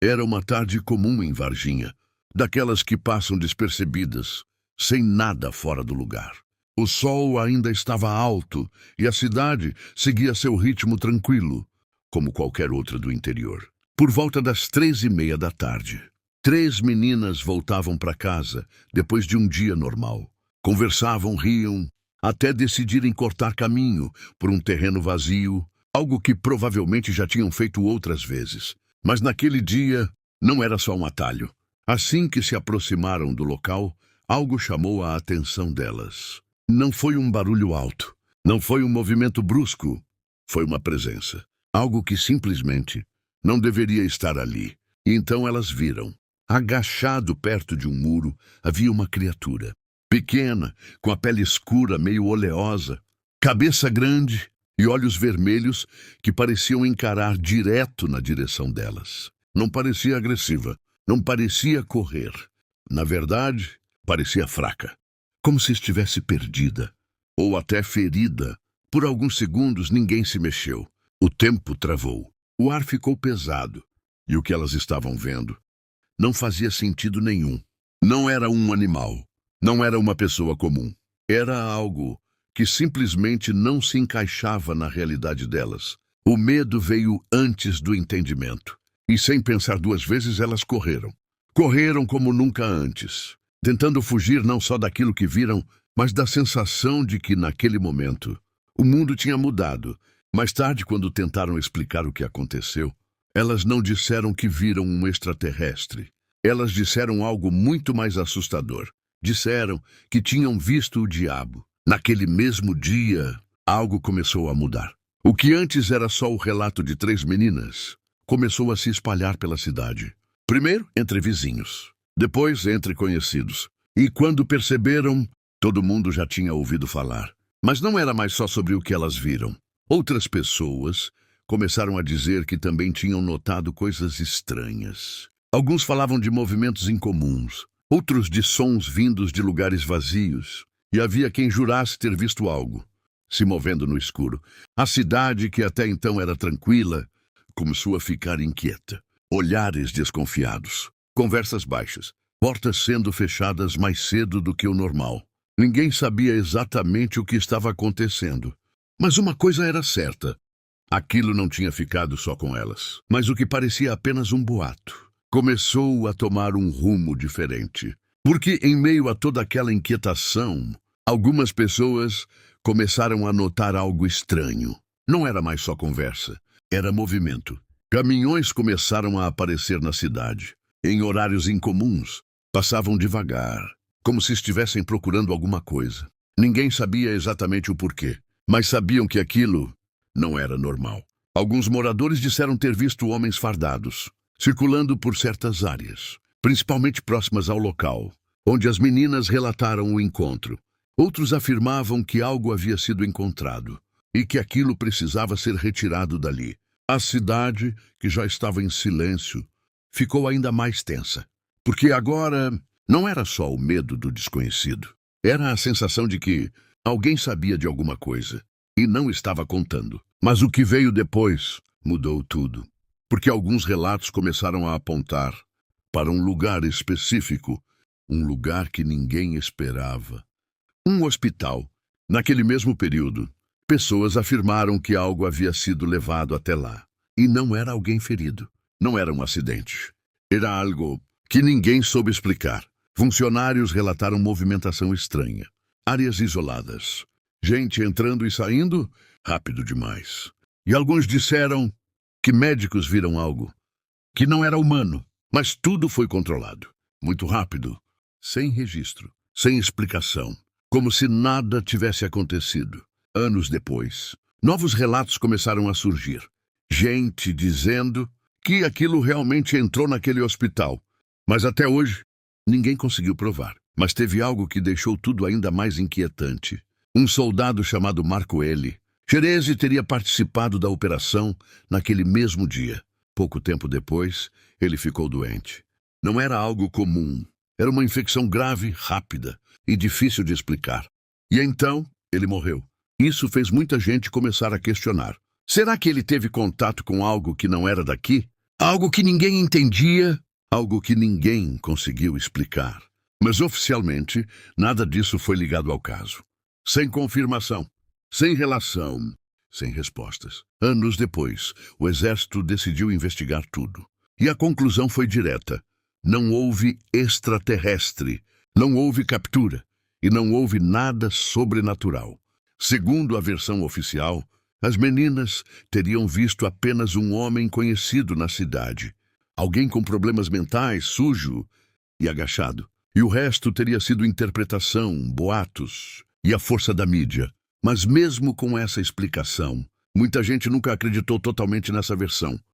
Era uma tarde comum em Varginha, daquelas que passam despercebidas, sem nada fora do lugar. O sol ainda estava alto e a cidade seguia seu ritmo tranquilo, como qualquer outra do interior. Por volta das 3:30 da tarde, 3 meninas voltavam para casa depois de um dia normal. Conversavam, riam, até decidirem cortar caminho por um terreno vazio, algo que provavelmente já tinham feito outras vezes. Mas naquele dia não era só um atalho. Assim que se aproximaram do local, algo chamou a atenção delas. Não foi um barulho alto, não foi um movimento brusco, foi uma presença. Algo que simplesmente não deveria estar ali. E então elas viram. Agachado perto de um muro, havia uma criatura. Pequena, com a pele escura, meio oleosa, cabeça grande e olhos vermelhos que pareciam encarar direto na direção delas. Não parecia agressiva, não parecia correr. Na verdade, parecia fraca, como se estivesse perdida, ou até ferida. Por alguns segundos ninguém se mexeu. O tempo travou. O ar ficou pesado, e o que elas estavam vendo não fazia sentido nenhum. Não era um animal, não era uma pessoa comum. Era algo que simplesmente não se encaixava na realidade delas. O medo veio antes do entendimento, e sem pensar duas vezes elas correram. Correram como nunca antes, tentando fugir não só daquilo que viram, mas da sensação de que naquele momento o mundo tinha mudado. Mais tarde, quando tentaram explicar o que aconteceu, elas não disseram que viram um extraterrestre. Elas disseram algo muito mais assustador. Disseram que tinham visto o diabo. Naquele mesmo dia, algo começou a mudar. O que antes era só o relato de 3 meninas, começou a se espalhar pela cidade. Primeiro, entre vizinhos. Depois, entre conhecidos. E quando perceberam, todo mundo já tinha ouvido falar. Mas não era mais só sobre o que elas viram. Outras pessoas começaram a dizer que também tinham notado coisas estranhas. Alguns falavam de movimentos incomuns, outros de sons vindos de lugares vazios, e havia quem jurasse ter visto algo se movendo no escuro. A cidade, que até então era tranquila, começou a ficar inquieta. Olhares desconfiados, conversas baixas, portas sendo fechadas mais cedo do que o normal. Ninguém sabia exatamente o que estava acontecendo. Mas uma coisa era certa. Aquilo não tinha ficado só com elas. Mas o que parecia apenas um boato começou a tomar um rumo diferente. Porque, em meio a toda aquela inquietação, algumas pessoas começaram a notar algo estranho. Não era mais só conversa, era movimento. Caminhões começaram a aparecer na cidade. Em horários incomuns, passavam devagar, como se estivessem procurando alguma coisa. Ninguém sabia exatamente o porquê, mas sabiam que aquilo não era normal. Alguns moradores disseram ter visto homens fardados, circulando por certas áreas, principalmente próximas ao local, onde as meninas relataram o encontro. Outros afirmavam que algo havia sido encontrado e que aquilo precisava ser retirado dali. A cidade, que já estava em silêncio, ficou ainda mais tensa, porque agora não era só o medo do desconhecido. Era a sensação de que alguém sabia de alguma coisa e não estava contando. Mas o que veio depois mudou tudo, porque alguns relatos começaram a apontar para um lugar específico, um lugar que ninguém esperava. Um hospital. Naquele mesmo período, pessoas afirmaram que algo havia sido levado até lá. E não era alguém ferido. Não era um acidente. Era algo que ninguém soube explicar. Funcionários relataram movimentação estranha. Áreas isoladas. Gente entrando e saindo rápido demais. E alguns disseram que médicos viram algo que não era humano. Mas tudo foi controlado. Muito rápido. Sem registro. Sem explicação. Como se nada tivesse acontecido. Anos depois, novos relatos começaram a surgir. Gente dizendo que aquilo realmente entrou naquele hospital. Mas até hoje, ninguém conseguiu provar. Mas teve algo que deixou tudo ainda mais inquietante. Um soldado chamado Marco L. Ceresi teria participado da operação naquele mesmo dia. Pouco tempo depois, ele ficou doente. Não era algo comum. Era uma infecção grave, rápida e difícil de explicar. E então, ele morreu. Isso fez muita gente começar a questionar. Será que ele teve contato com algo que não era daqui? Algo que ninguém entendia, algo que ninguém conseguiu explicar. Mas oficialmente, nada disso foi ligado ao caso. Sem confirmação, sem relação, sem respostas. Anos depois, o exército decidiu investigar tudo. E a conclusão foi direta. Não houve extraterrestre, não houve captura e não houve nada sobrenatural. Segundo a versão oficial, as meninas teriam visto apenas um homem conhecido na cidade. Alguém com problemas mentais, sujo e agachado. E o resto teria sido interpretação, boatos e a força da mídia. Mas mesmo com essa explicação, muita gente nunca acreditou totalmente nessa versão.